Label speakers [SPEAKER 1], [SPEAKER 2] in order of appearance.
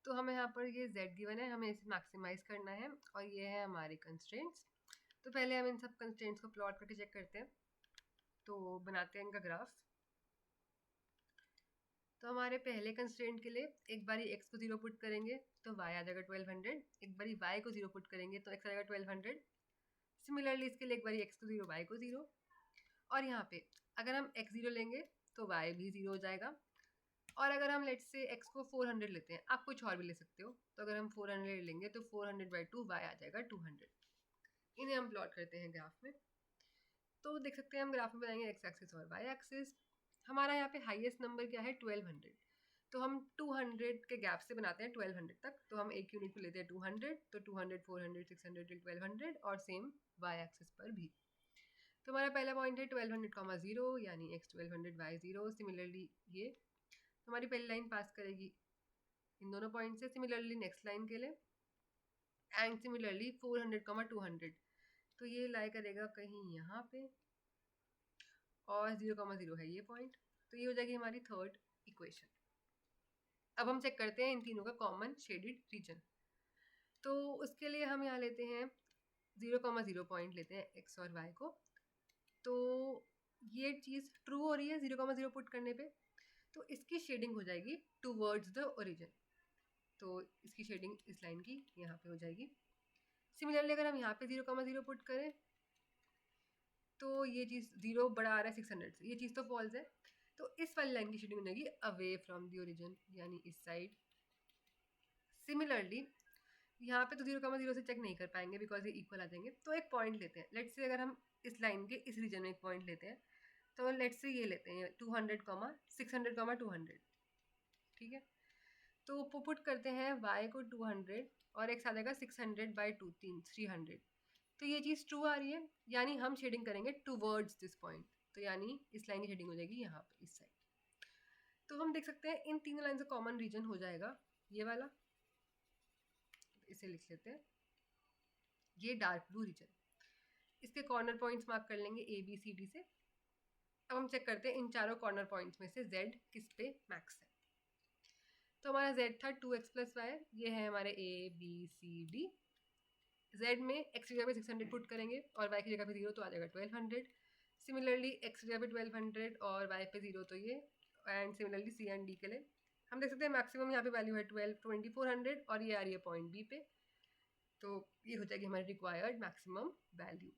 [SPEAKER 1] तो हमें यहाँ पर ये z गिवन है, हमें इसे मैक्सिमाइज करना है और ये है हमारे कंस्ट्रेंट्स। तो पहले हम इन सब कंस्ट्रेंट्स को प्लॉट करके चेक करते हैं। तो बनाते हैं इनका ग्राफ। तो हमारे पहले कंस्ट्रेंट के लिए एक बारी x को 0 पुट करेंगे तो y आ जाएगा 1200, एक बारी y को 0 पुट करेंगे तो x आ जाएगा 1200। सिमिलरली इसके लिए एक बारी x को 0 y को 0, और यहाँ पे अगर हम x 0 लेंगे तो y भी 0 हो जाएगा। और अगर हम लेट्स से x को 400 लेते हैं, आप कुछ और भी ले सकते हो, तो अगर हम 400 लेंगे तो 400/2 y आ जाएगा 200। इन्हें हम प्लॉट करते हैं ग्राफ में। तो देख सकते हैं हम ग्राफ में बनाएंगे x एक्सिस और y एक्सिस। हमारा यहाँ पे हाईएस्ट नंबर क्या है 1200, तो हम 200 के गैप से बनाते हैं 1200 तक। तो हम एक यूनिट को लेते हैं 200, तो 200 400 600 till 1200, और सेम y एक्सिस पर भी। तो हमारा पहला पॉइंट है 1200, 0 यानी x 1200 y 0। सिमिलरली ये हमारी पहली लाइन पास करेगी इन दोनों पॉइंट से। सिमिलरली नेक्स्ट लाइन के लिए एंड सिमिलरली 400, 200, तो ये लाई करेगा कहीं यहाँ पे, और 0, 0 है ये पॉइंट। तो ये हो जाएगी हमारी थर्ड इक्वेशन। अब हम चेक करते हैं इन तीनों का कॉमन शेडेड रीजन। तो उसके लिए हम यहाँ लेते हैं 0, 0 पॉइंट लेते हैं x और y को। तो ये चीज़ ट्रू हो रही है 0, 0 पुट करने पे, तो इसकी शेडिंग हो जाएगी टूवर्ड्स द ओरिजिन। तो इसकी शेडिंग इस लाइन की यहाँ पे हो जाएगी। सिमिलरली अगर हम यहाँ पे 0, 0 पुट करें तो ये चीज़ 0 बड़ा आ रहा है 600 से, ये चीज़ तो फॉल्स है। तो इस वाली लाइन की शेडिंग हो जाएगी अवे फ्रॉम द ओरिजिन, यानी इस साइड। सिमिलरली यहाँ पे तो 0, 0 से चेक नहीं कर पाएंगे बिकॉज ये इक्वल आ जाएंगे। तो एक पॉइंट लेते हैं, लेट्स से अगर हम इस लाइन के इस रीजन में एक पॉइंट लेते हैं, तो लेट्स से ये लेते हैं 200, 600, 200, ठीक है। तो पुट करते हैं y को 200 और x आ जाएगा 600/2 300। तो ये चीज़ ट्रू आ रही है, यानी हम शेडिंग करेंगे टूवर्ड्स दिस पॉइंट। तो यानी इस लाइन की शेडिंग हो जाएगी यहाँ पे इस साइड। तो हम देख सकते हैं इन तीनों लाइन से कॉमन रीजन हो जाएगा ये वाला, इसे लिख लेते हैं, ये डार्क ब्लू रीजन। इसके कॉर्नर पॉइंट्स मार्क कर लेंगे ए बी सी डी से। अब हम चेक करते हैं इन चारों कॉर्नर पॉइंट्स में से z किस पे मैक्स है। तो हमारा z था 2x + y, ये है हमारे A B C D. z में x की जगह पे 600 पुट करेंगे और y की जगह पे 0, तो आ जाएगा 1200। सिमिलरली x की जगह पे 1200 और y पे 0, तो ये। And similarly C and D के लिए हम देख सकते हैं मैक्सिमम यहाँ पे वैल्यू है 2400 और ये आ रही है पॉइंट बी पे। तो ये हो जाएगी हमारी रिक्वायर्ड मैक्सिमम वैल्यू।